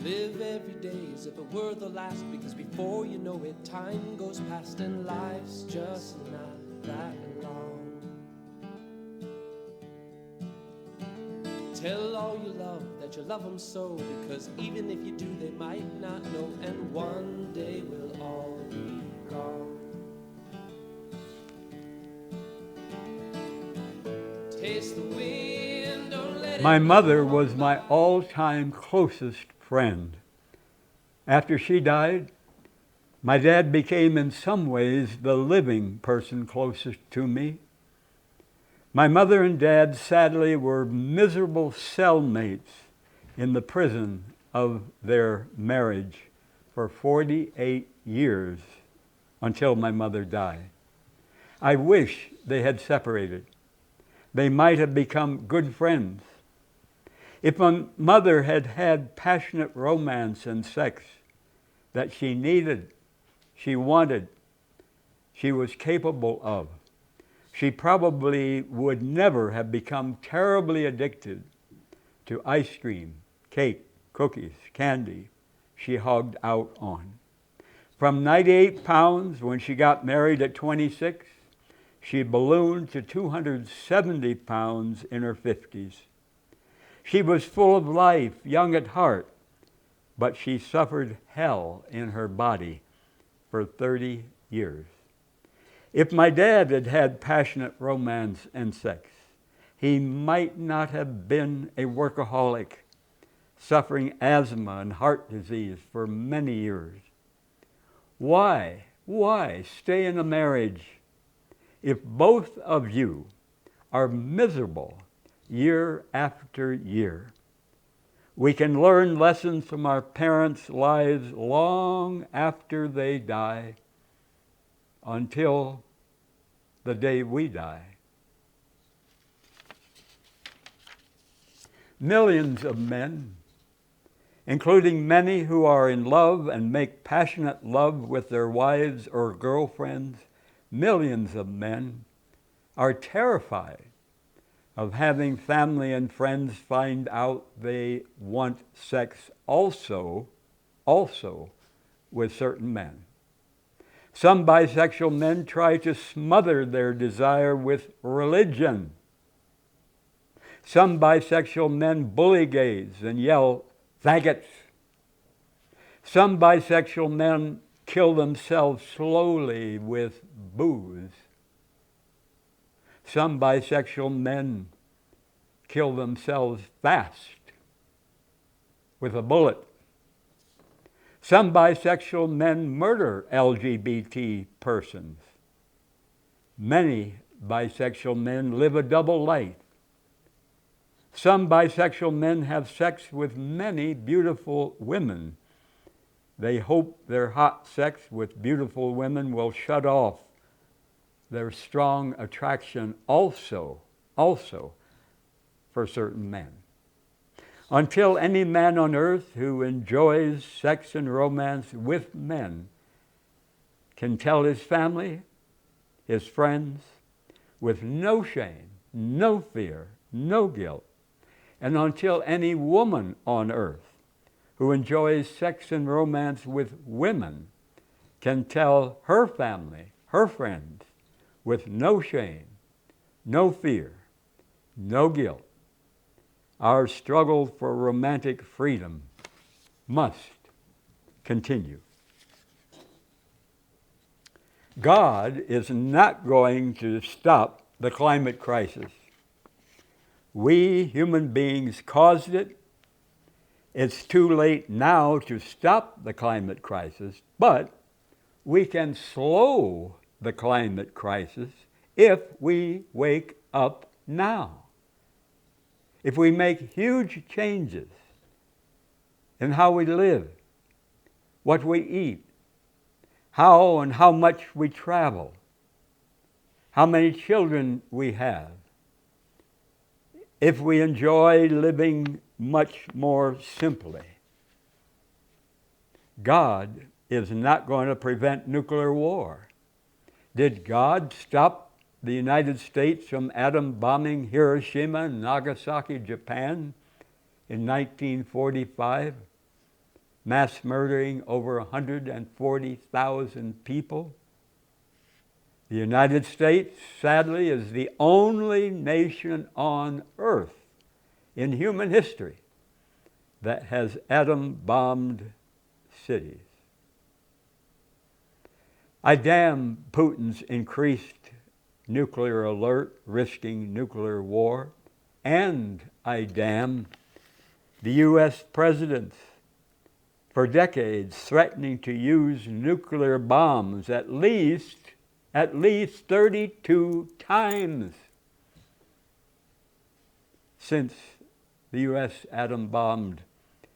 Live every day as if it were the last, because before you know it, time goes past and life's just not that long. Tell all you love that you love them so, because even if you do, they might not know, and one day we'll all be gone. Taste the wind, don't let My it mother go was my by. all-time closest friend. After she died, my dad became in some ways the living person closest to me. My mother and dad sadly were miserable cellmates in the prison of their marriage for 48 years until my mother died. I wish they had separated. They might have become good friends. If my mother had had passionate romance and sex that she needed, she wanted, she was capable of, she probably would never have become terribly addicted to ice cream, cake, cookies, candy she hogged out on. From 98 pounds when she got married at 26, she ballooned to 270 pounds in her 50s. She was full of life, young at heart, but she suffered hell in her body for 30 years. If my dad had had passionate romance and sex, he might not have been a workaholic, suffering asthma and heart disease for many years. Why stay in a marriage if both of you are miserable year after year? We can learn lessons from our parents' lives long after they die, until the day we die. Millions of men, including many who are in love and make passionate love with their wives or girlfriends, millions of men are terrified of having family and friends find out they want sex also with certain men. Some bisexual men try to smother their desire with religion. Some bisexual men bully gays and yell, "faggots." Some bisexual men kill themselves slowly with booze. Some bisexual men kill themselves fast with a bullet. Some bisexual men murder LGBT persons. Many bisexual men live a double life. Some bisexual men have sex with many beautiful women. They hope their hot sex with beautiful women will shut off their strong attraction also for certain men. Until any man on earth who enjoys sex and romance with men can tell his family, his friends, with no shame, no fear, no guilt, and until any woman on earth who enjoys sex and romance with women can tell her family, her friends, with no shame, no fear, no guilt, our struggle for romantic freedom must continue. God is not going to stop the climate crisis. We human beings caused it. It's too late now to stop the climate crisis, but we can slow the climate crisis if we wake up now. If we make huge changes in how we live, what we eat, how and how much we travel, how many children we have, if we enjoy living much more simply, God is not going to prevent nuclear war. Did God stop the United States from atom bombing Hiroshima and Nagasaki, Japan in 1945? mass murdering over 140,000 people. The United States, sadly, is the only nation on earth in human history that has atom-bombed cities. I damn Putin's increased nuclear alert, risking nuclear war, and I damn the U.S. presidents for decades threatening to use nuclear bombs at least 32 times since the U.S. atom bombed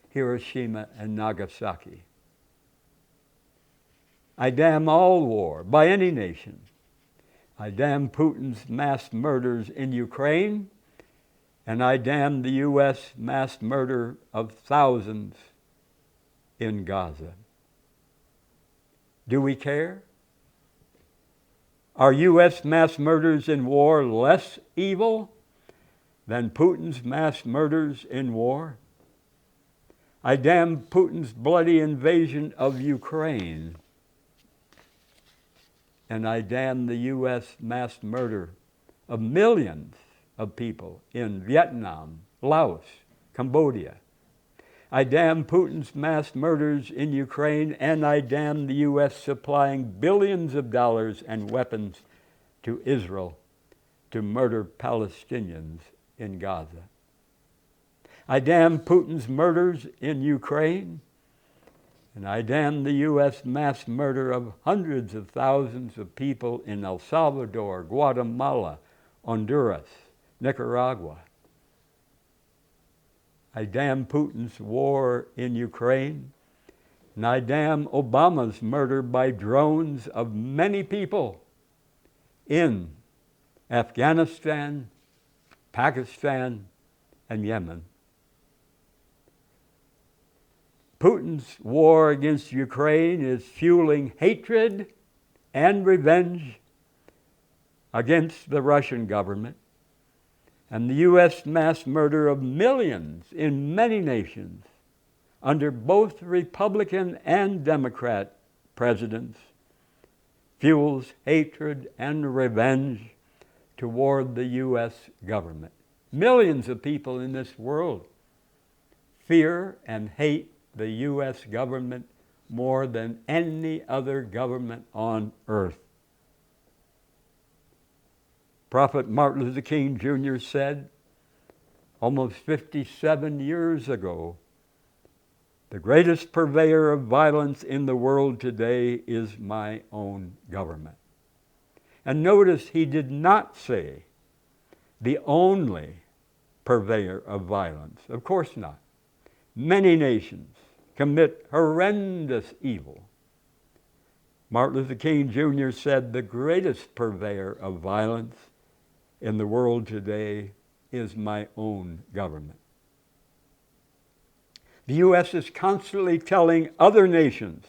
Hiroshima and Nagasaki. I damn all war by any nation. I damn Putin's mass murders in Ukraine, and I damn the U.S. mass murder of thousands in Gaza. Do we care? Are U.S. mass murders in war less evil than Putin's mass murders in war? I damn Putin's bloody invasion of Ukraine, and I damn the U.S. mass murder of millions of people in Vietnam, Laos, Cambodia. I damn Putin's mass murders in Ukraine, and I damn the U.S. supplying billions of dollars and weapons to Israel to murder Palestinians in Gaza. I damn Putin's murders in Ukraine, and I damn the U.S. mass murder of hundreds of thousands of people in El Salvador, Guatemala, Honduras, Nicaragua. I damn Putin's war in Ukraine, and I damn Obama's murder by drones of many people in Afghanistan, Pakistan, and Yemen. Putin's war against Ukraine is fueling hatred and revenge against the Russian government, and the U.S. mass murder of millions in many nations under both Republican and Democrat presidents fuels hatred and revenge toward the U.S. government. Millions of people in this world fear and hate the U.S. government more than any other government on earth. Prophet Martin Luther King Jr. said almost 57 years ago, "The greatest purveyor of violence in the world today is my own government." And notice he did not say the only purveyor of violence. Of course not. Many nations commit horrendous evil. Martin Luther King Jr. said the greatest purveyor of violence in the world today is my own government. The U.S. is constantly telling other nations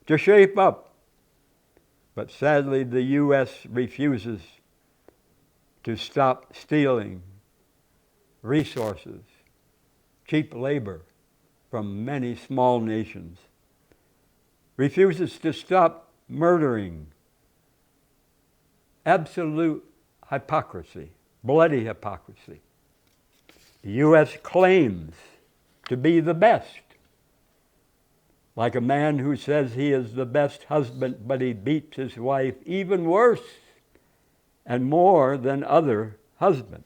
to shape up, but sadly the U.S. refuses to stop stealing resources, cheap labor from many small nations, refuses to stop murdering. Absolute hypocrisy, bloody hypocrisy. The U.S. claims to be the best, like a man who says he is the best husband, but he beats his wife even worse and more than other husbands.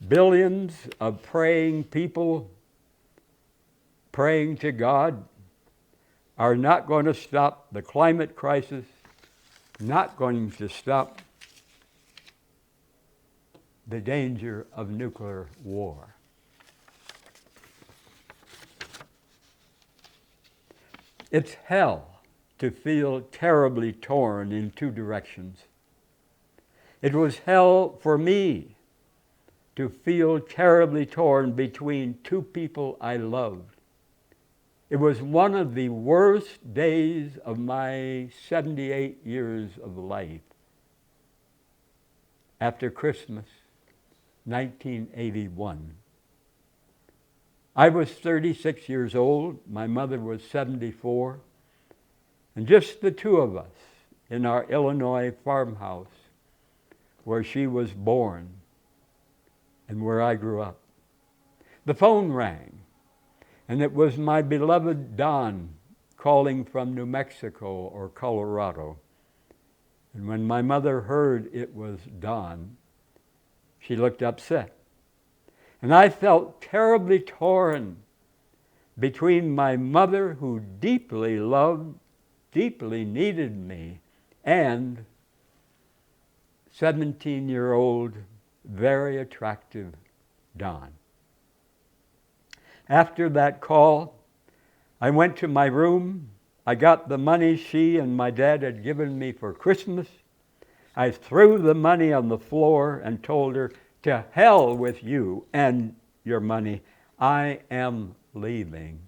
Billions of praying people praying to God are not going to stop the climate crisis, not going to stop the danger of nuclear war. It's hell to feel terribly torn in two directions. It was hell for me to feel terribly torn between two people I loved. It was one of the worst days of my 78 years of life. After Christmas, 1981, I was 36 years old. My mother was 74. And just the two of us in our Illinois farmhouse where she was born and where I grew up. The phone rang, and it was my beloved Don calling from New Mexico or Colorado. And when my mother heard it was Don, she looked upset. And I felt terribly torn between my mother, who deeply loved, deeply needed me, and 17-year-old, very attractive Don. After that call, I went to my room. I got the money she and my dad had given me for Christmas. I threw the money on the floor and told her, "To hell with you and your money. I am leaving."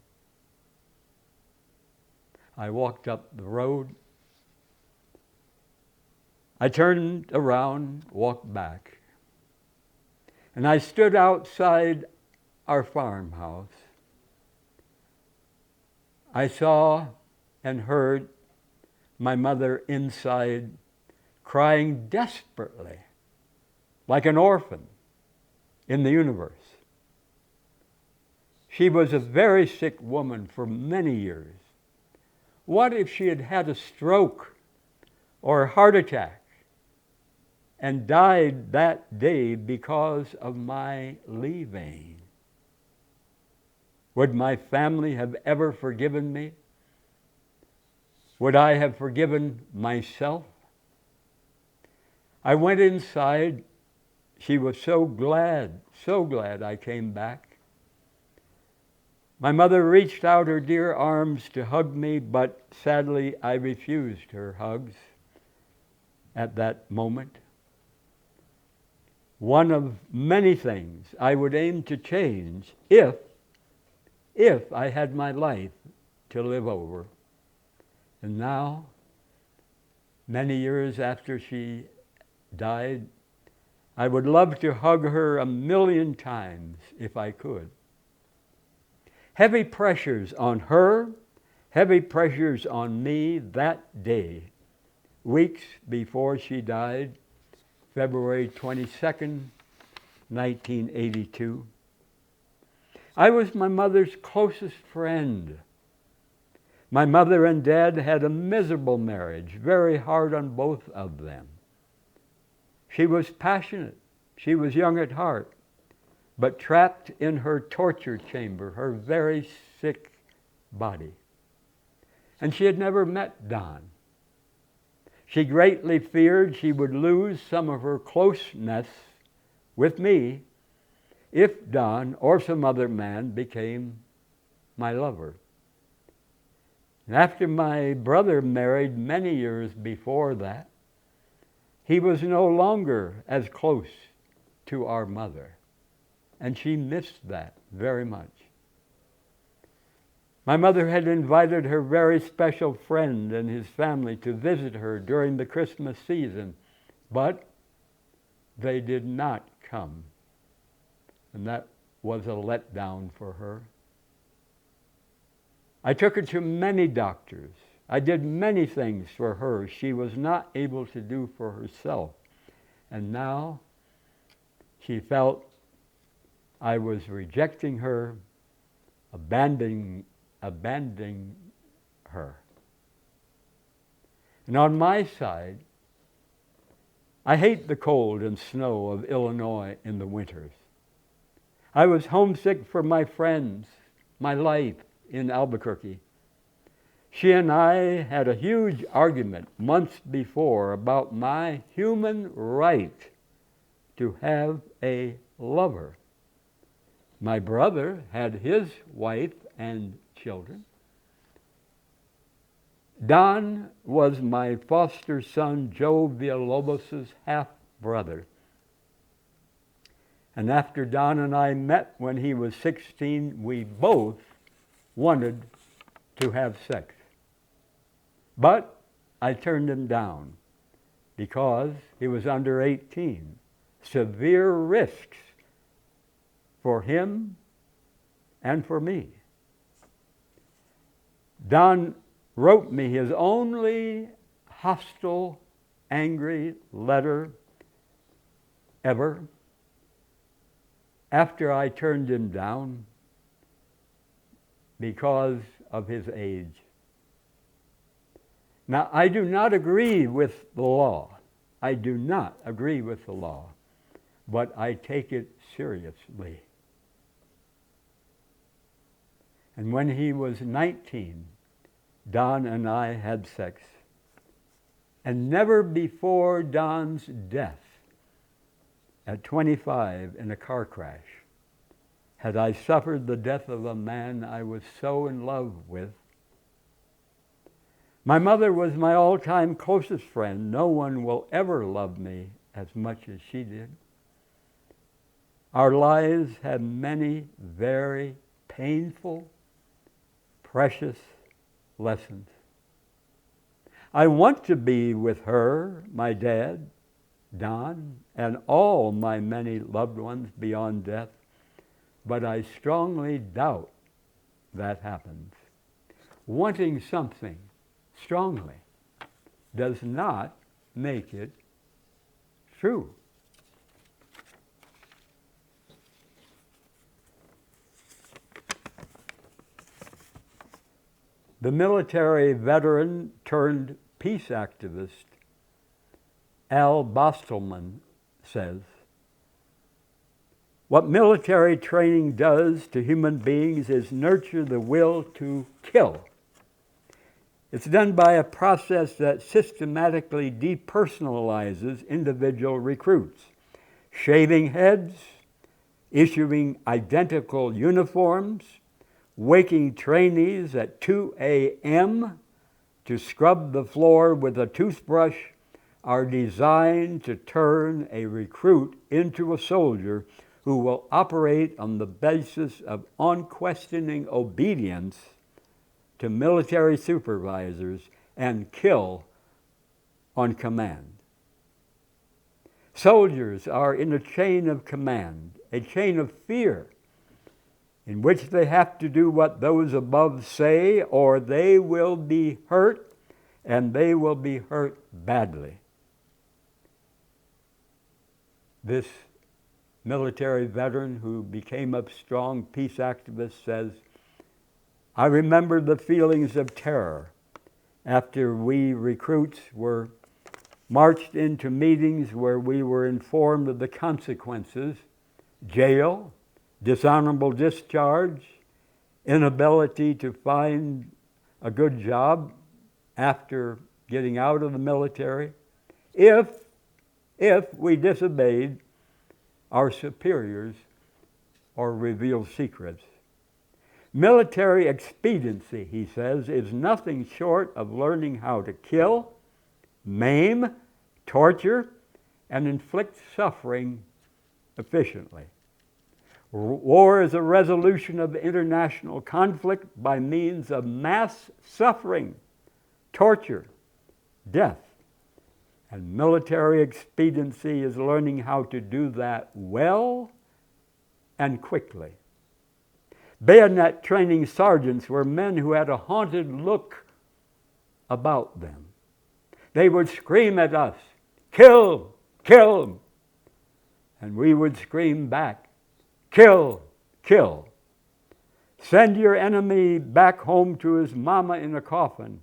I walked up the road. I turned around, walked back, and I stood outside our farmhouse. I saw and heard my mother inside crying desperately, like an orphan in the universe. She was a very sick woman for many years. What if she had had a stroke or a heart attack and died that day because of my leaving? Would my family have ever forgiven me? Would I have forgiven myself? I went inside. She was so glad I came back. My mother reached out her dear arms to hug me, but sadly I refused her hugs at that moment. One of many things I would aim to change if I had my life to live over. And now, many years after she died, I would love to hug her 1,000,000 times if I could. Heavy pressures on her, heavy pressures on me that day, weeks before she died, February 22nd, 1982. I was my mother's closest friend. My mother and dad had a miserable marriage, very hard on both of them. She was passionate. She was young at heart, but trapped in her torture chamber, her very sick body. And she had never met Don. She greatly feared she would lose some of her closeness with me if Don or some other man became my lover. And after my brother married many years before that, he was no longer as close to our mother, and she missed that very much. My mother had invited her very special friend and his family to visit her during the Christmas season, but they did not come, and that was a letdown for her. I took her to many doctors. I did many things for her she was not able to do for herself. And now she felt I was rejecting her, abandoning her. And on my side, I hate the cold and snow of Illinois in the winters. I was homesick for my friends, my life in Albuquerque. She and I had a huge argument months before about my human right to have a lover. My brother had his wife and children. Don was my foster son Joe Villalobos' half-brother. And after Don and I met when he was 16, we both wanted to have sex. But I turned him down because he was under 18. Severe risks for him and for me. Don wrote me his only hostile, angry letter ever after I turned him down because of his age. Now, I do not agree with the law. I do not agree with the law, but I take it seriously. And when he was 19, Don and I had sex. And never before Don's death at 25 in a car crash had I suffered the death of a man I was so in love with. My mother was my all-time closest friend. No one will ever love me as much as she did. Our lives had many very painful, precious lessons. I want to be with her, my dad, Don, and all my many loved ones beyond death, but I strongly doubt that happens. Wanting something strongly does not make it true. The military veteran turned peace activist Al Bostelman says, "What military training does to human beings is nurture the will to kill. It's done by a process that systematically depersonalizes individual recruits, shaving heads, issuing identical uniforms, waking trainees at 2 a.m. to scrub the floor with a toothbrush are designed to turn a recruit into a soldier who will operate on the basis of unquestioning obedience to military supervisors and kill on command. Soldiers are in a chain of command, a chain of fear, in which they have to do what those above say, or they will be hurt, and they will be hurt badly." This military veteran who became a strong peace activist says, "I remember the feelings of terror after we recruits were marched into meetings where we were informed of the consequences: jail, dishonorable discharge, inability to find a good job after getting out of the military, if we disobeyed our superiors or revealed secrets. Military expediency," he says, "is nothing short of learning how to kill, maim, torture, and inflict suffering efficiently. War is a resolution of international conflict by means of mass suffering, torture, death. And military expediency is learning how to do that well and quickly. Bayonet training sergeants were men who had a haunted look about them. They would scream at us, 'Kill! Kill!' And we would scream back, 'Kill! Kill!' Send your enemy back home to his mama in a coffin."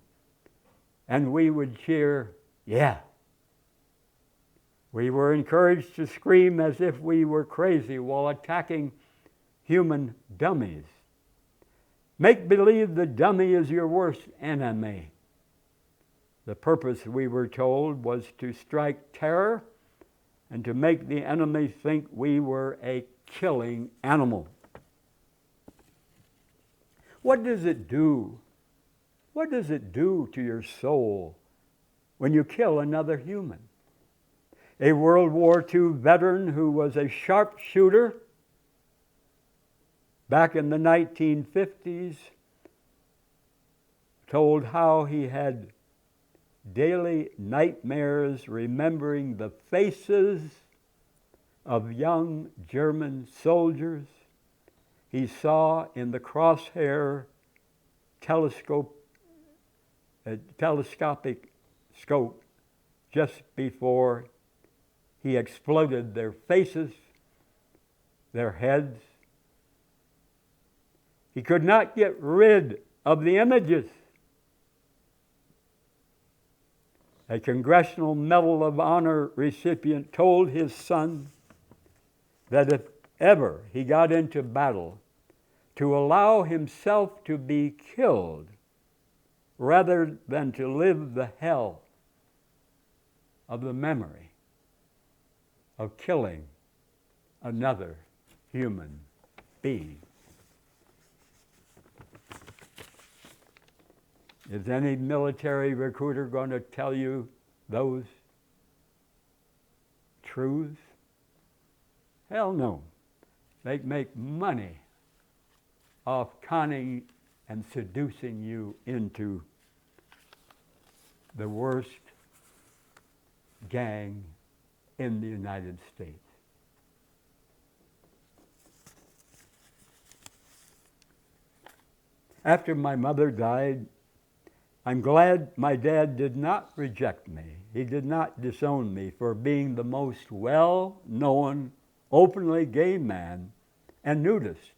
And we would cheer, "Yeah." We were encouraged to scream as if we were crazy while attacking human dummies. Make believe the dummy is your worst enemy. The purpose, we were told, was to strike terror and to make the enemy think we were a killing animal. What does it do? What does it do to your soul when you kill another human? A World War II veteran who was a sharpshooter back in the 1950s told how he had daily nightmares remembering the faces of young German soldiers he saw in the crosshair telescopic scope just before he exploded their faces, their heads. He could not get rid of the images. A Congressional Medal of Honor recipient told his son that if ever he got into battle, to allow himself to be killed rather than to live the hell of the memory of killing another human being. Is any military recruiter going to tell you those truths? Hell no. They make money off conning and seducing you into the worst gang in the United States. After my mother died, I'm glad my dad did not reject me. He did not disown me for being the most well-known, openly gay man and nudist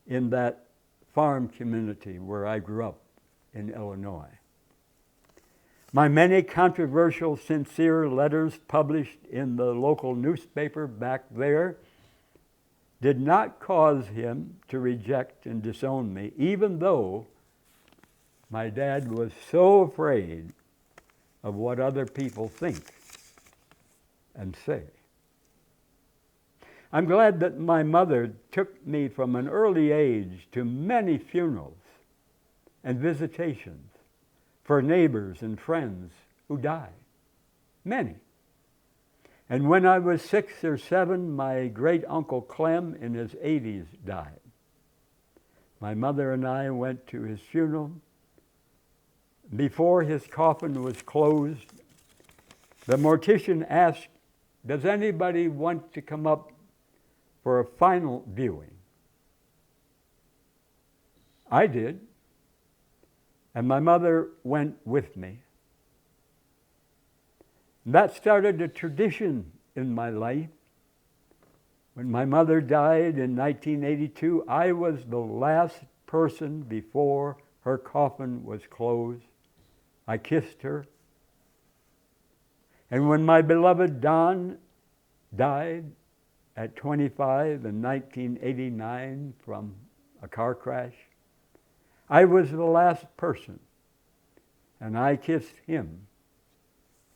in that farm community where I grew up in Illinois. My many controversial, sincere letters published in the local newspaper back there did not cause him to reject and disown me, even though my dad was so afraid of what other people think and say. I'm glad that my mother took me from an early age to many funerals and visitations for neighbors and friends who died. Many. And when I was 6 or 7, my great uncle Clem in his 80s died. My mother and I went to his funeral. Before his coffin was closed, the mortician asked, "Does anybody want to come up for a final viewing?" I did, and my mother went with me. That started a tradition in my life. When my mother died in 1982, I was the last person before her coffin was closed. I kissed her. And when my beloved Don died at 25 in 1989 from a car crash, I was the last person, and I kissed him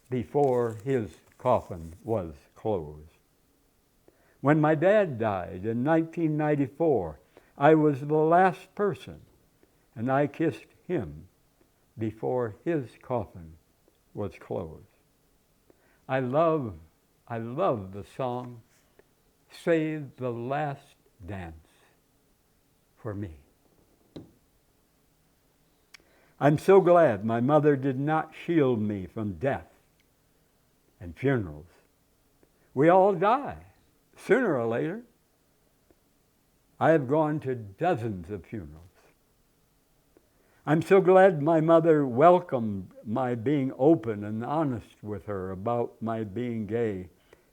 before his coffin was closed. When my dad died in 1994, I was the last person, and I kissed him before his coffin was closed. I love the song, "Save the Last Dance for Me." I'm so glad my mother did not shield me from death and funerals. We all die, sooner or later. I have gone to dozens of funerals. I'm so glad my mother welcomed my being open and honest with her about my being gay,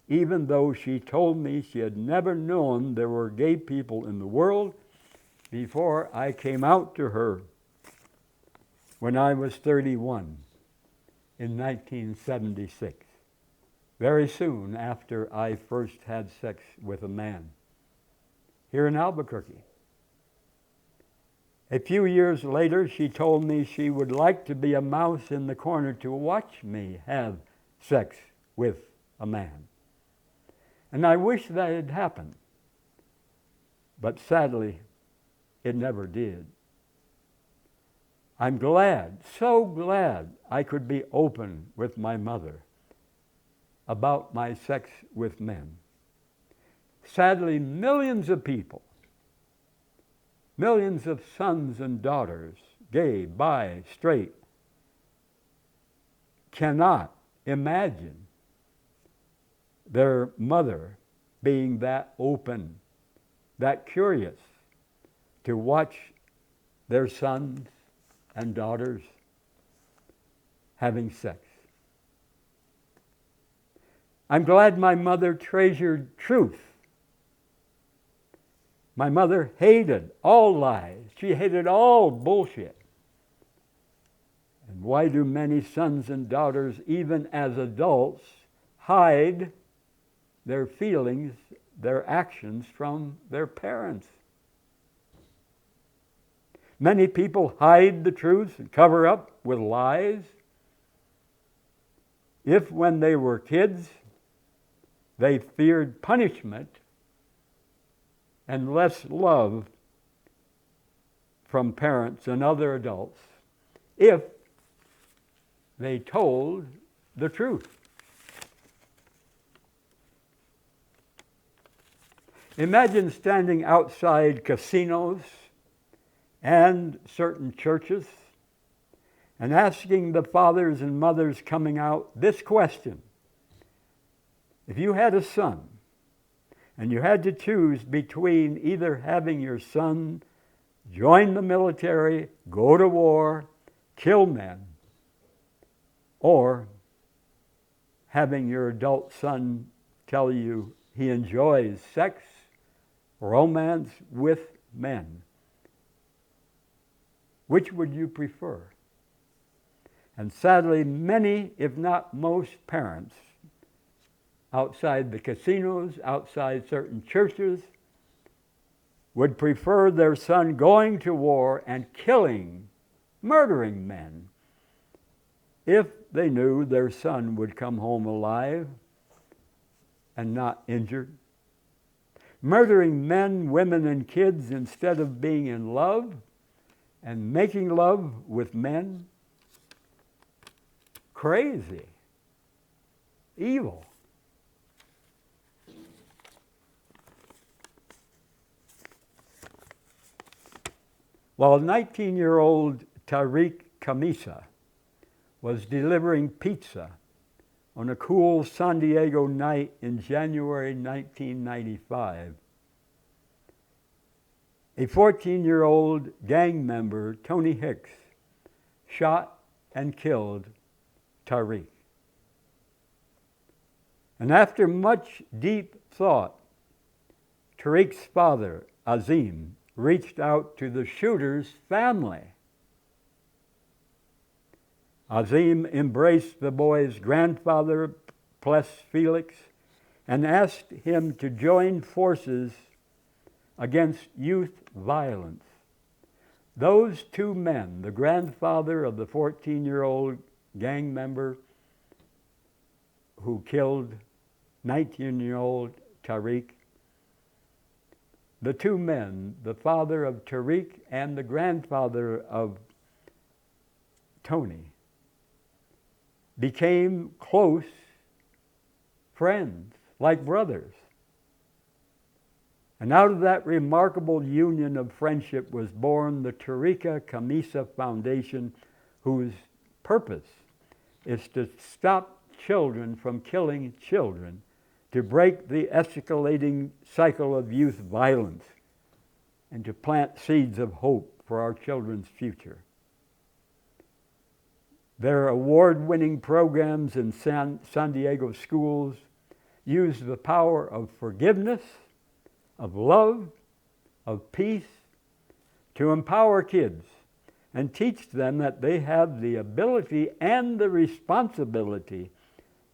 even though she told me she had never known there were gay people in the world before I came out to her when I was 31 in 1976, very soon after I first had sex with a man here in Albuquerque. A few years later, she told me she would like to be a mouse in the corner to watch me have sex with a man. And I wish that had happened. But sadly, it never did. I'm glad, so glad, I could be open with my mother about my sex with men. Sadly, millions of people, millions of sons and daughters, gay, bi, straight, cannot imagine their mother being that open, that curious, to watch their sons and daughters having sex. I'm glad my mother treasured truth. My mother hated all lies. She hated all bullshit. And why do many sons and daughters, even as adults, hide their feelings, their actions from their parents? Many people hide the truth and cover up with lies. If, when they were kids, they feared punishment and less love from parents and other adults, if they told the truth. Imagine standing outside casinos and certain churches and asking the fathers and mothers coming out this question. If you had a son and you had to choose between either having your son join the military, go to war, kill men, or having your adult son tell you he enjoys sex, romance with men, which would you prefer? And sadly, many, if not most parents, outside the casinos, outside certain churches, would prefer their son going to war and killing, murdering men, if they knew their son would come home alive and not injured. Murdering men, women, and kids instead of being in love and making love with men. Crazy. Evil. While 19-year-old Tariq Kamisa was delivering pizza on a cool San Diego night in January 1995, a 14-year-old gang member, Tony Hicks, shot and killed Tariq. And after much deep thought, Tariq's father, Azim, reached out to the shooter's family. Azim embraced the boy's grandfather, Ples Felix, and asked him to join forces against youth violence. Those two men, the grandfather of the 14-year-old gang member who killed 19-year-old Tariq, the two men, the father of Tariq and the grandfather of Tony, became close friends, like brothers. And out of that remarkable union of friendship was born the Tariq Kamisa Foundation, whose purpose is to stop children from killing children, to break the escalating cycle of youth violence, and to plant seeds of hope for our children's future. Their award-winning programs in San Diego schools use the power of forgiveness, of love, of peace, to empower kids and teach them that they have the ability and the responsibility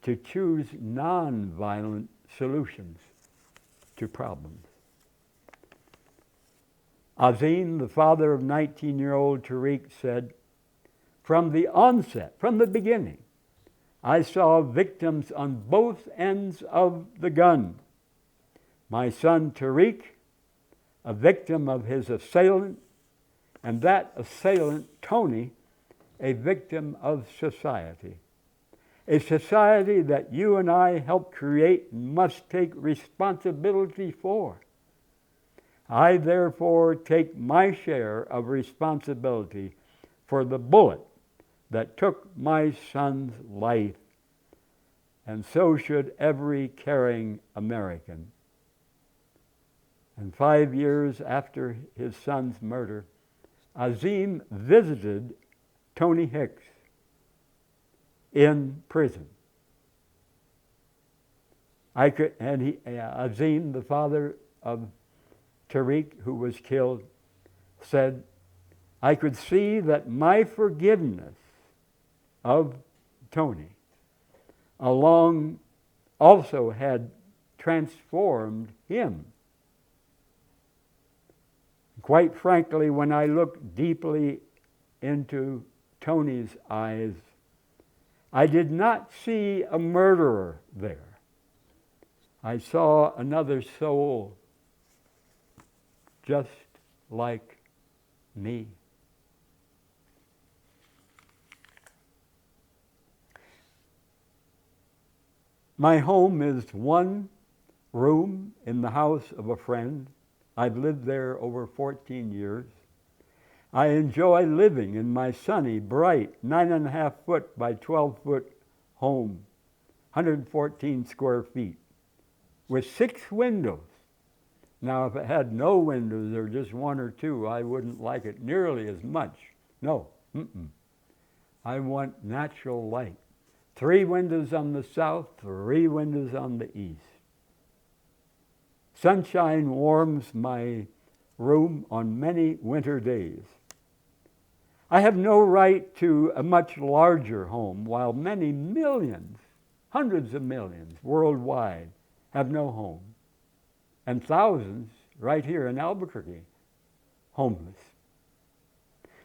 to choose non-violent solutions to problems. Azim, the father of 19-year-old Tariq, said, "From the onset, from the beginning, I saw victims on both ends of the gun. My son Tariq, a victim of his assailant, and that assailant, Tony, a victim of society. A society that you and I helped create and must take responsibility for. I therefore take my share of responsibility for the bullet that took my son's life, and so should every caring American." And 5 years after his son's murder, Azim visited Tony Hicks in prison. Azim, the father of Tariq, who was killed, said, I could see that my forgiveness of Tony also had transformed him. Quite frankly, when I looked deeply into Tony's eyes, I did not see a murderer there. I saw another soul just like me. My home is one room in the house of a friend. I've lived there over 14 years. I enjoy living in my sunny, bright, 9.5 foot by 12 foot home, 114 square feet, with 6 windows. Now, if it had no windows or just 1 or 2, I wouldn't like it nearly as much. No, I want natural light. 3 windows on the south, 3 windows on the east. Sunshine warms my room on many winter days. I have no right to a much larger home, while many millions, hundreds of millions worldwide have no home, and thousands right here in Albuquerque homeless.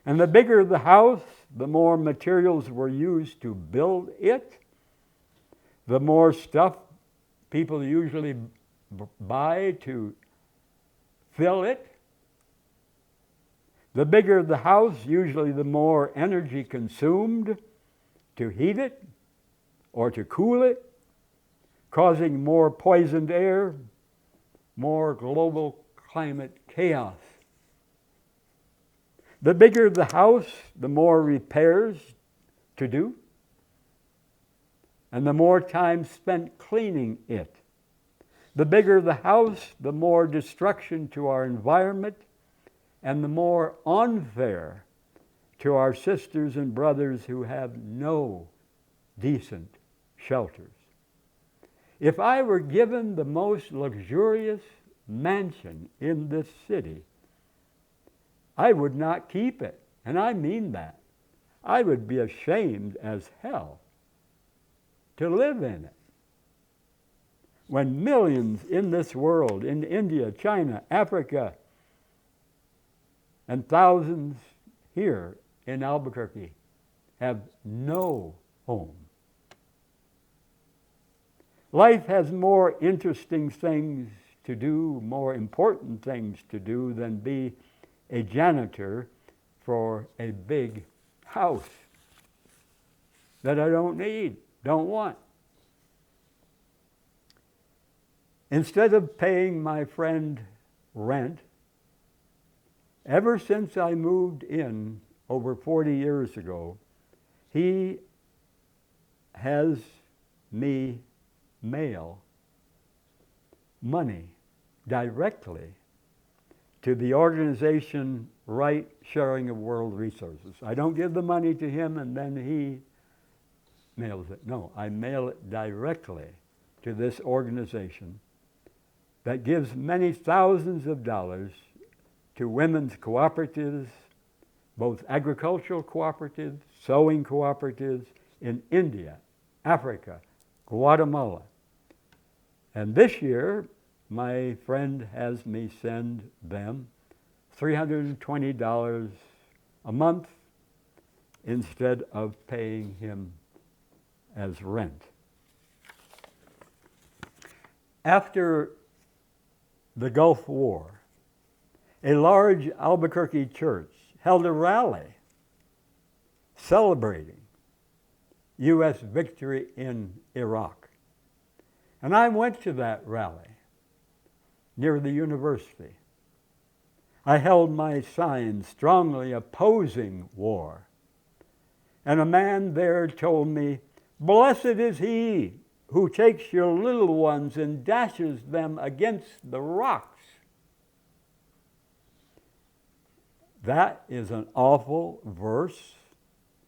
And the bigger the house, the more materials were used to build it, the more stuff people usually buy to fill it. The bigger the house, usually the more energy consumed to heat it or to cool it, causing more poisoned air, more global climate chaos. The bigger the house, the more repairs to do, and the more time spent cleaning it. The bigger the house, the more destruction to our environment, and the more unfair to our sisters and brothers who have no decent shelters. If I were given the most luxurious mansion in this city, I would not keep it, and I mean that. I would be ashamed as hell to live in it. When millions in this world, in India, China, Africa, and thousands here in Albuquerque have no home. Life has more interesting things to do, more important things to do than be a janitor for a big house that I don't need, don't want. Instead of paying my friend rent, ever since I moved in over 40 years ago, he has me mail money directly to the organization Right Sharing of World Resources. I don't give the money to him and then he mails it. No, I mail it directly to this organization that gives many thousands of dollars to women's cooperatives, both agricultural cooperatives, sewing cooperatives in India, Africa, Guatemala. And this year, my friend has me send them $320 a month instead of paying him as rent. After the Gulf War, a large Albuquerque church held a rally celebrating U.S. victory in Iraq. And I went to that rally near the university. I held my sign strongly opposing war. And a man there told me, "Blessed is he who takes your little ones and dashes them against the rocks That is an awful verse,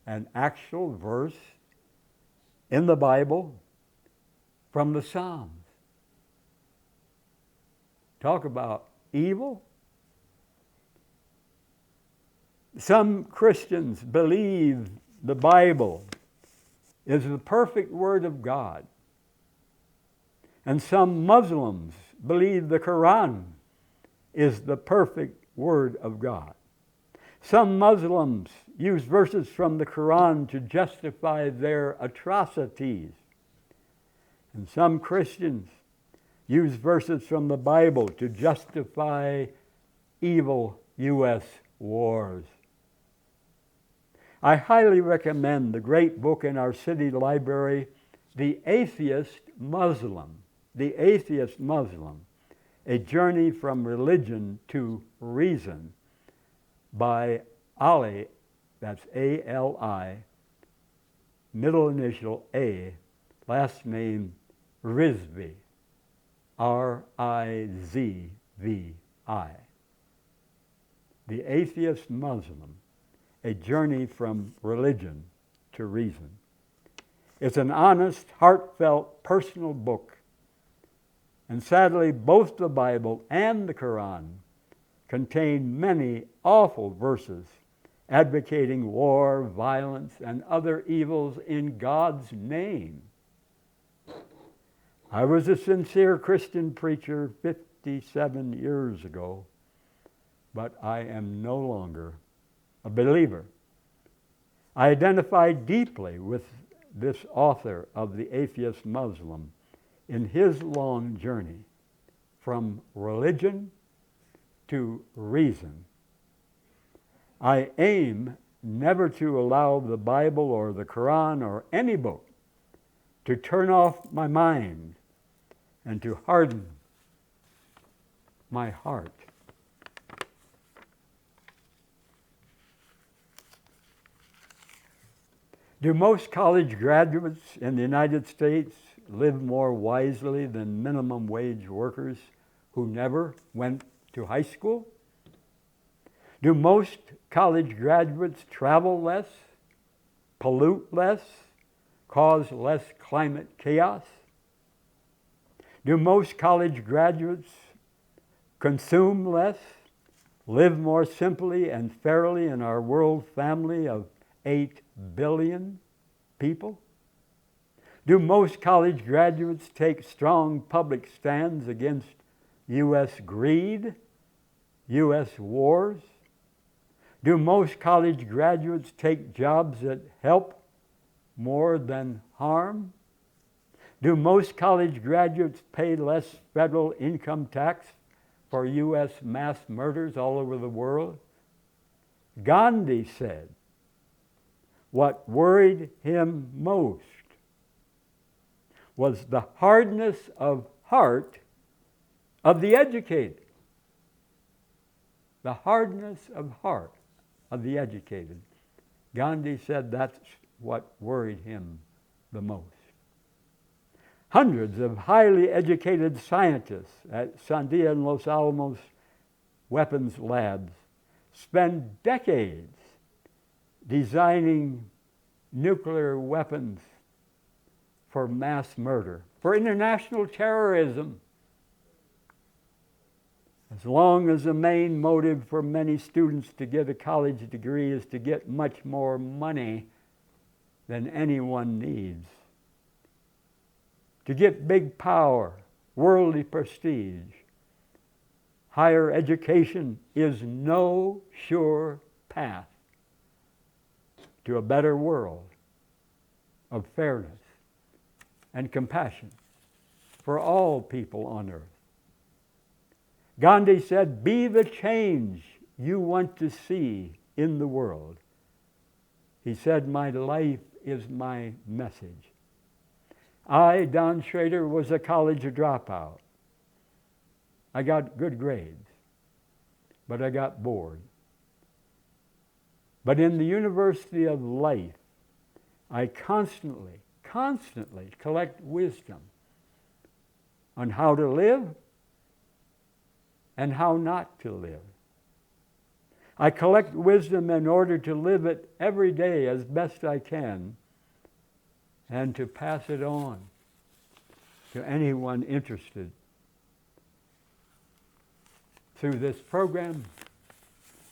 an actual verse in the Bible from the Psalms. Talk about evil. Some Christians believe the Bible is the perfect Word of God. And some Muslims believe the Quran is the perfect Word of God. Some Muslims use verses from the Quran to justify their atrocities. And some Christians use verses from the Bible to justify evil U.S. wars. I highly recommend the great book in our city library, The Atheist Muslim. The Atheist Muslim, A Journey from Religion to Reason, by Ali, that's A-L-I, middle initial A, last name Rizvi, R-I-Z-V-I. The Atheist Muslim, A Journey from Religion to Reason. It's an honest, heartfelt, personal book. And sadly, both the Bible and the Quran contain many awful verses advocating war, violence, and other evils in God's name. I was a sincere Christian preacher 57 years ago, but I am no longer a believer. I identify deeply with this author of The Atheist Muslim in his long journey from religion to reason. I aim never to allow the Bible or the Quran or any book to turn off my mind and to harden my heart. Do most college graduates in the United States live more wisely than minimum wage workers who never went to high school? Do most college graduates travel less, pollute less, cause less climate chaos? Do most college graduates consume less, live more simply and fairly in our world family of 8 billion people? Do most college graduates take strong public stands against U.S. greed, U.S. wars? Do most college graduates take jobs that help more than harm? Do most college graduates pay less federal income tax for U.S. mass murders all over the world? Gandhi said what worried him most was the hardness of heart of the educated. The hardness of heart of the educated. Gandhi said that's what worried him the most. Hundreds of highly educated scientists at Sandia and Los Alamos weapons labs spend decades designing nuclear weapons for mass murder, for international terrorism. As long as the main motive for many students to get a college degree is to get much more money than anyone needs, to get big power, worldly prestige, higher education is no sure path to a better world of fairness and compassion for all people on earth. Gandhi said, "Be the change you want to see in the world." He said, "My life is my message." I, Don Schrader, was a college dropout. I got good grades, but I got bored. But in the University of Life, I constantly collect wisdom on how to live and how not to live. I collect wisdom in order to live it every day as best I can and to pass it on to anyone interested. Through this program,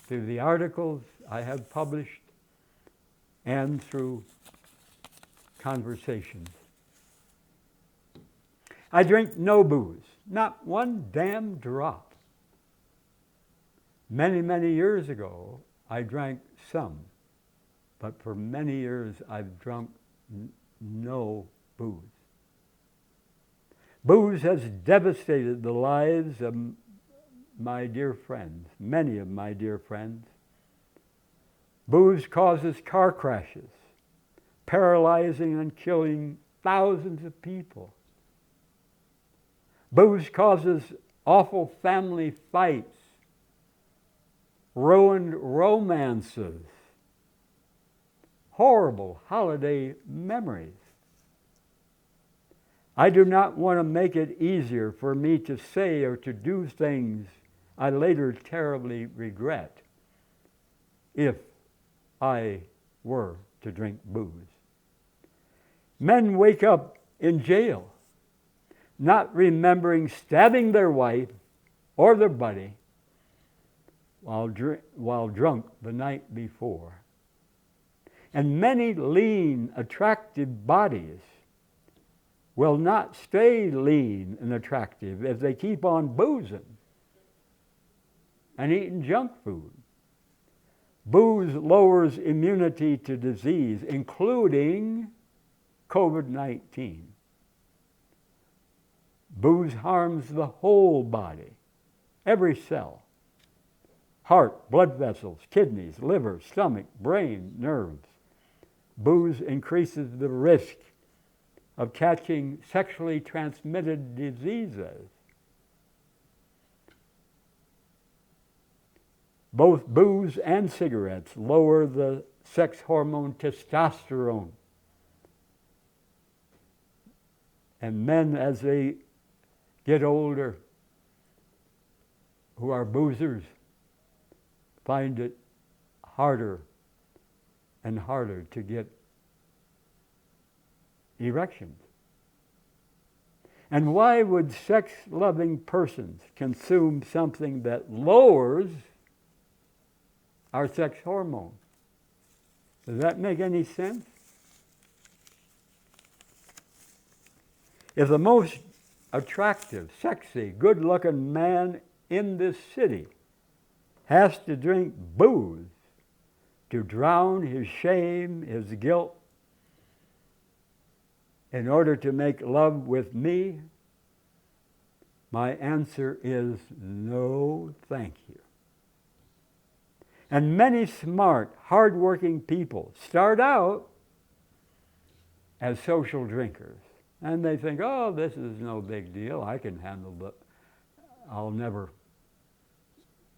through the articles I have published, and through conversations. I drink no booze, not one damn drop. Many, many years ago, I drank some, but for many years I've drunk no booze. Booze has devastated the lives of my dear friends, many of my dear friends. Booze causes car crashes, paralyzing and killing thousands of people. Booze causes awful family fights, ruined romances, horrible holiday memories. I do not want to make it easier for me to say or to do things I later terribly regret if I were to drink booze. Men wake up in jail, not remembering stabbing their wife or their buddy while drunk the night before. And many lean, attractive bodies will not stay lean and attractive if they keep on boozing and eating junk food. Booze lowers immunity to disease, including COVID-19. Booze harms the whole body, every cell. Heart, blood vessels, kidneys, liver, stomach, brain, nerves. Booze increases the risk of catching sexually transmitted diseases. Both booze and cigarettes lower the sex hormone testosterone. And men, as they get older, who are boozers, find it harder and harder to get erections. And why would sex-loving persons consume something that lowers our sex hormone? Does that make any sense? If the most attractive, sexy, good-looking man in this city has to drink booze to drown his shame, his guilt, in order to make love with me, my answer is no, thank you. And many smart, hard-working people start out as social drinkers. And they think, oh, this is no big deal. I can handle it. I'll never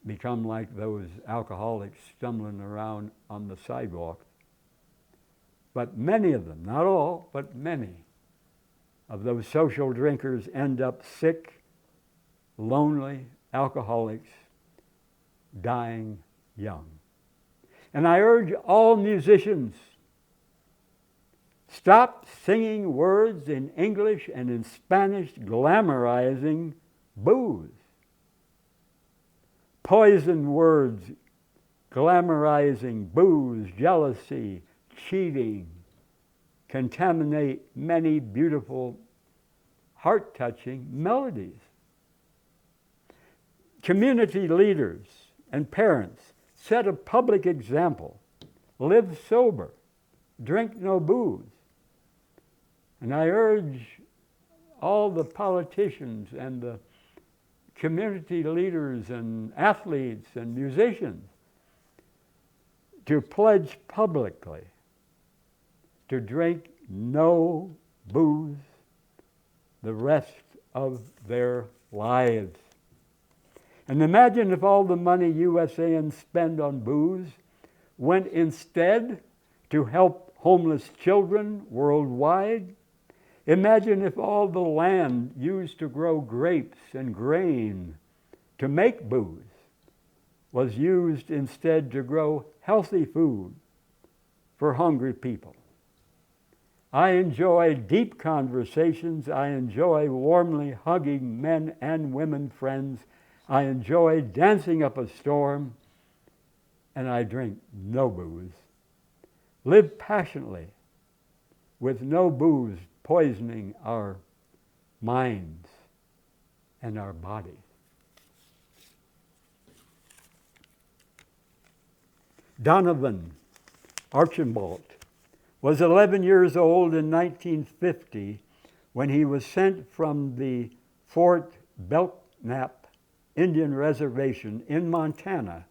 become like those alcoholics stumbling around on the sidewalk. But many of them, not all, but many of those social drinkers end up sick, lonely alcoholics, dying young. And I urge all musicians, stop singing words in English and in Spanish glamorizing booze. Poison words glamorizing booze, jealousy, cheating, contaminate many beautiful, heart-touching melodies. Community leaders and parents set a public example. Live sober. Drink no booze. And I urge all the politicians and the community leaders and athletes and musicians to pledge publicly to drink no booze the rest of their lives. And imagine if all the money USAns spend on booze went instead to help homeless children worldwide. Imagine if all the land used to grow grapes and grain to make booze was used instead to grow healthy food for hungry people. I enjoy deep conversations. I enjoy warmly hugging men and women friends. I enjoy dancing up a storm, and I drink no booze. Live passionately with no booze poisoning our minds and our bodies. Donovan Archambault was 11 years old in 1950 when he was sent from the Fort Belknap Indian Reservation in Montana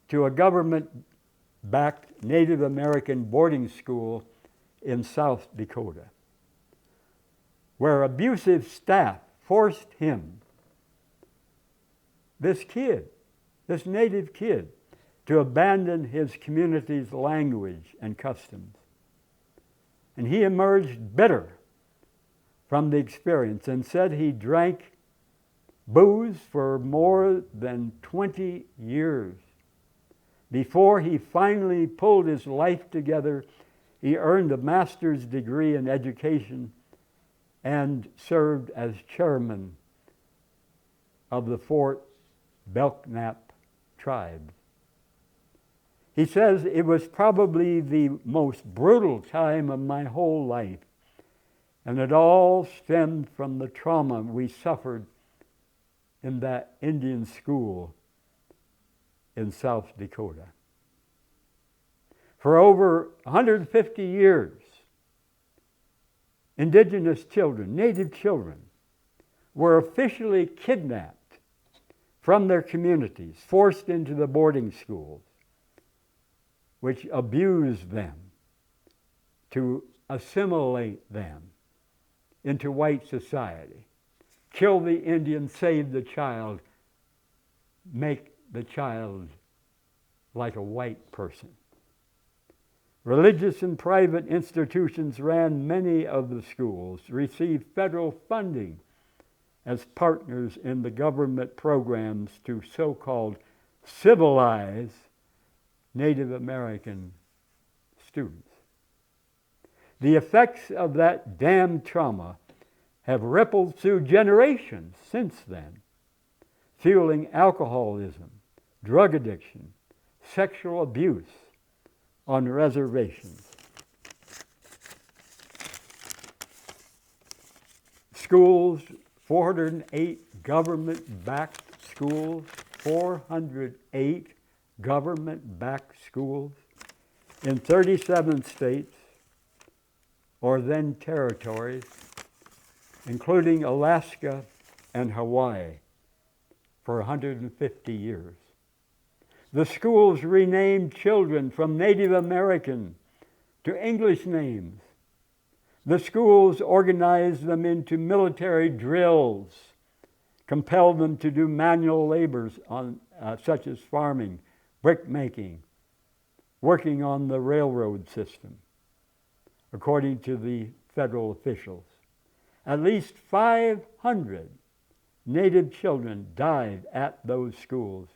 to a government-backed Native American boarding school in South Dakota, where abusive staff forced him, this native kid, to abandon his community's language and customs. And he emerged bitter from the experience and said he drank booze for more than 20 years. Before he finally pulled his life together, he earned a master's degree in education and served as chairman of the Fort Belknap tribe. He says, it was probably the most brutal time of my whole life, and it all stemmed from the trauma we suffered in that Indian school in South Dakota. For over 150 years, indigenous children, native children, were officially kidnapped from their communities, forced into the boarding schools, which abused them to assimilate them into white society. Kill the Indian, save the child, make the child like a white person. Religious and private institutions ran many of the schools, received federal funding as partners in the government programs to so-called civilize Native American students. The effects of that damn trauma have rippled through generations since then, fueling alcoholism, drug addiction, sexual abuse on reservations. Schools, 408 government-backed schools, 408 government-backed schools in 37 states or then territories, including Alaska and Hawaii, for 150 years. The schools renamed children from Native American to English names. The schools organized them into military drills, compelled them to do manual labors such as farming, brick making, working on the railroad system, according to the federal officials. At least 500 Native children died at those schools,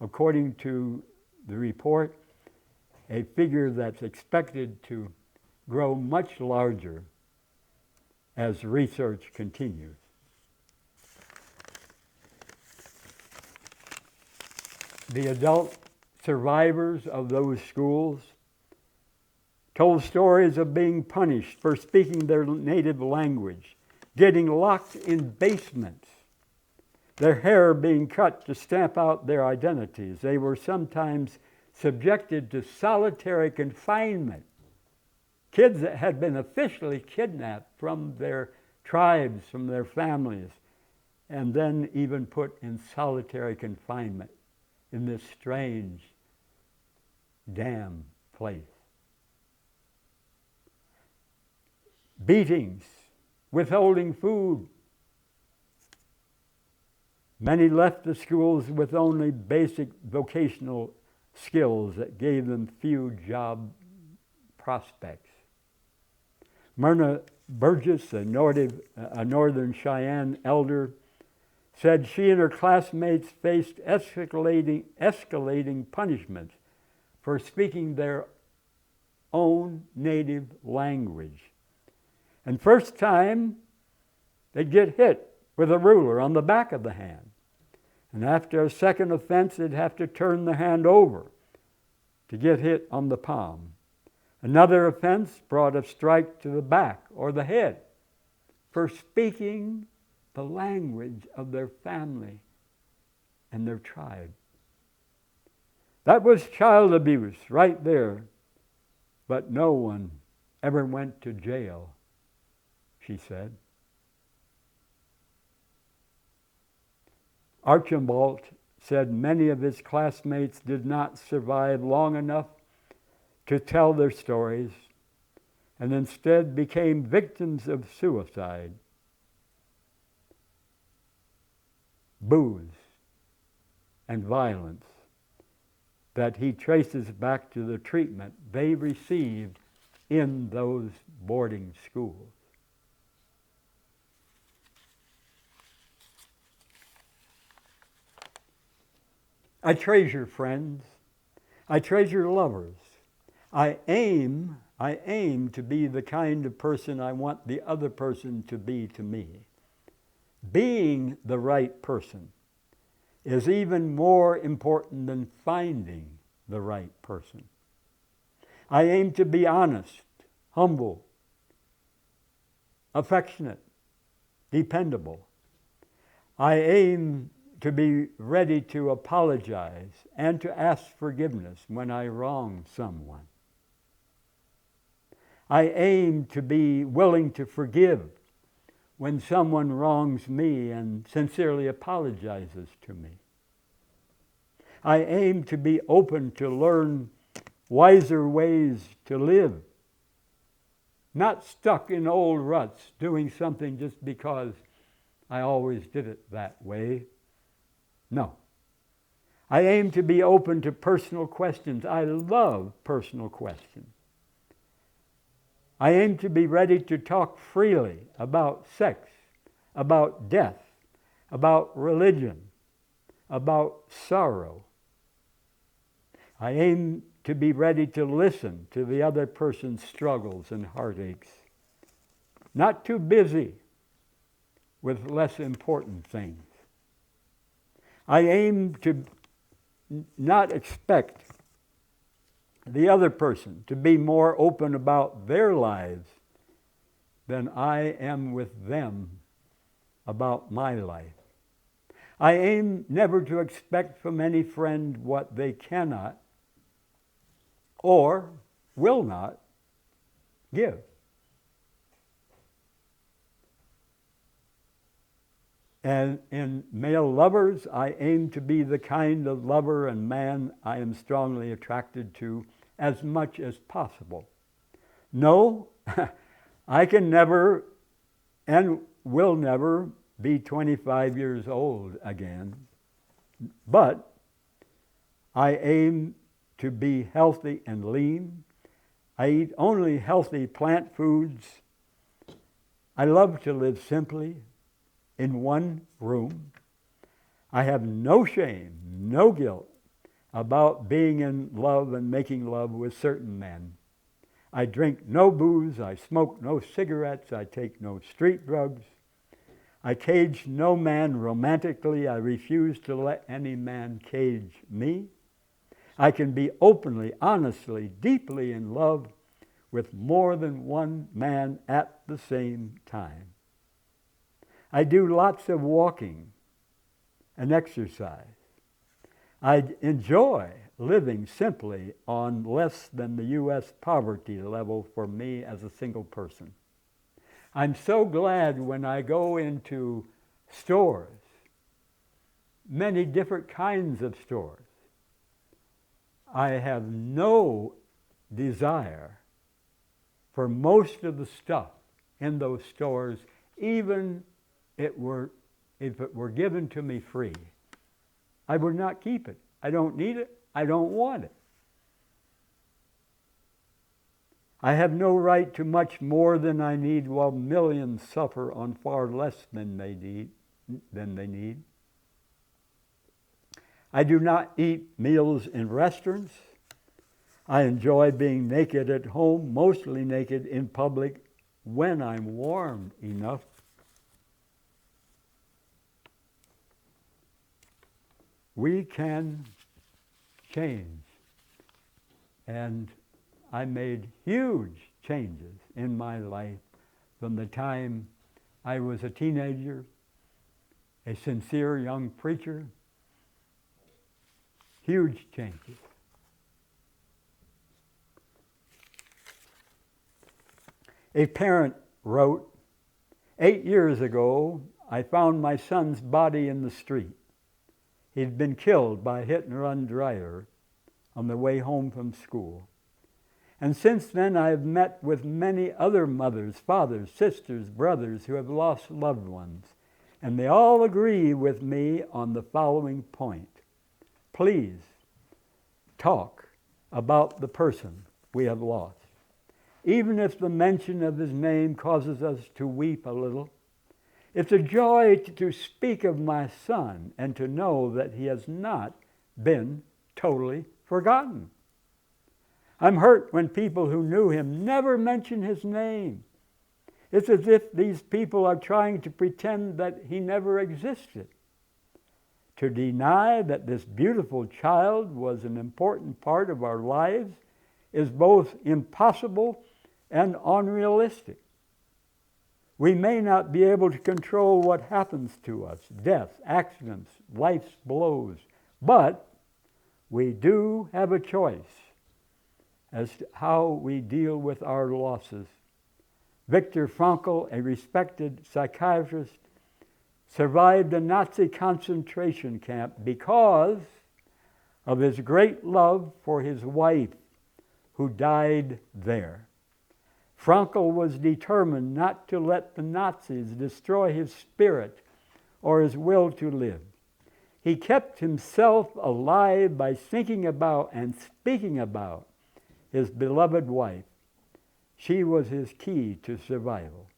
according to the report, a figure that's expected to grow much larger as research continues. The adult survivors of those schools told stories of being punished for speaking their native language, getting locked in basements, their hair being cut to stamp out their identities. They were sometimes subjected to solitary confinement. Kids that had been officially kidnapped from their tribes, from their families, and then even put in solitary confinement in this strange, damn place. Beatings, withholding food. Many left the schools with only basic vocational skills that gave them few job prospects. Myrna Burgess, a Northern Cheyenne elder, said she and her classmates faced escalating punishments for speaking their own native language. And first time, they'd get hit with a ruler on the back of the hand. And after a second offense, they'd have to turn the hand over to get hit on the palm. Another offense brought a strike to the back or the head for speaking the language of their family and their tribe. That was child abuse right there. But no one ever went to jail, she said. Archibald said many of his classmates did not survive long enough to tell their stories and instead became victims of suicide. Booze and violence that he traces back to the treatment they received in those boarding schools. I treasure friends. I treasure lovers. I aim to be the kind of person I want the other person to be to me. Being the right person is even more important than finding the right person. I aim to be honest, humble, affectionate, dependable. I aim to be ready to apologize and to ask forgiveness when I wrong someone. I aim to be willing to forgive when someone wrongs me and sincerely apologizes to me. I aim to be open to learn wiser ways to live, not stuck in old ruts doing something just because I always did it that way. No. I aim to be open to personal questions. I love personal questions. I aim to be ready to talk freely about sex, about death, about religion, about sorrow. I aim to be ready to listen to the other person's struggles and heartaches. Not too busy with less important things. I aim to not expect the other person to be more open about their lives than I am with them about my life. I aim never to expect from any friend what they cannot or will not give. And in male lovers, I aim to be the kind of lover and man I am strongly attracted to as much as possible. No, I can never and will never be 25 years old again, but I aim to be healthy and lean. I eat only healthy plant foods. I love to live simply in one room. I have no shame, no guilt about being in love and making love with certain men. I drink no booze, I smoke no cigarettes, I take no street drugs. I cage no man romantically, I refuse to let any man cage me. I can be openly, honestly, deeply in love with more than one man at the same time. I do lots of walking and exercise. I enjoy living simply on less than the U.S. poverty level for me as a single person. I'm so glad when I go into stores, many different kinds of stores. I have no desire for most of the stuff in those stores, even if it were given to me free. I would not keep it. I don't need it. I don't want it. I have no right to much more than I need while millions suffer on far less than they need. than they need. I do not eat meals in restaurants. I enjoy being naked at home, mostly naked in public when I'm warm enough. We can change. And I made huge changes in my life from the time I was a teenager, a sincere young preacher. Huge changes. A parent wrote, 8 years ago, I found my son's body in the street. He'd been killed by a hit-and-run driver on the way home from school. And since then, I have met with many other mothers, fathers, sisters, brothers who have lost loved ones. And they all agree with me on the following point. Please talk about the person we have lost. Even if the mention of his name causes us to weep a little, it's a joy to speak of my son and to know that he has not been totally forgotten. I'm hurt when people who knew him never mention his name. It's as if these people are trying to pretend that he never existed. To deny that this beautiful child was an important part of our lives is both impossible and unrealistic. We may not be able to control what happens to us, death, accidents, life's blows, but we do have a choice as to how we deal with our losses. Viktor Frankl, a respected psychiatrist, survived a Nazi concentration camp because of his great love for his wife, who died there. Frankl was determined not to let the Nazis destroy his spirit or his will to live. He kept himself alive by thinking about and speaking about his beloved wife. She was his key to survival.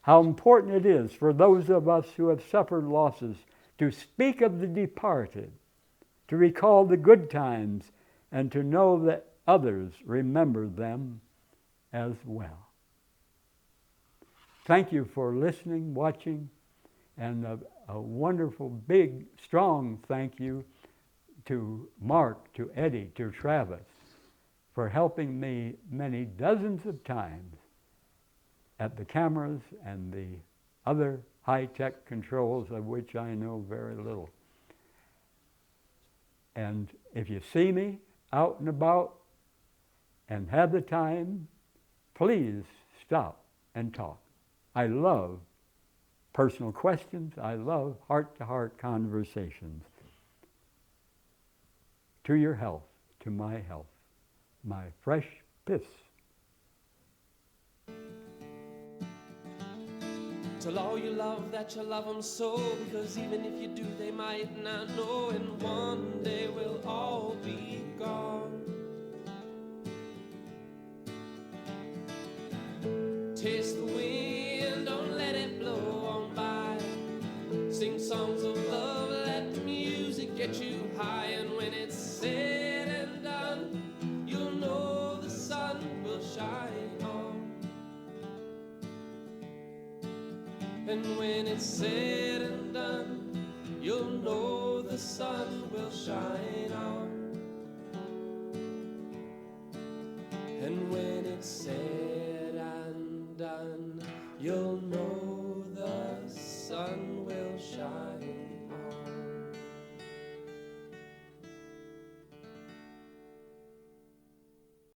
How important it is for those of us who have suffered losses to speak of the departed, to recall the good times, and to know that others remember them as well. Thank you for listening, watching, and a wonderful, big, strong thank you to Mark, to Eddie, to Travis for helping me many dozens of times at the cameras and the other high-tech controls of which I know very little. And if you see me out and about and have the time, please stop and talk. I love personal questions. I love heart-to-heart conversations. To your health, to my health, my fresh piss. Tell all you love that you love them so, because even if you do, they might not know, and one day we'll all be gone. Taste the wind, don't let it blow on by. Sing songs of love, let the music get you high, and when it's said and done, you'll know the sun will shine on. And when it's said and done, you'll know the sun will shine on. And when it's said and done, you'll know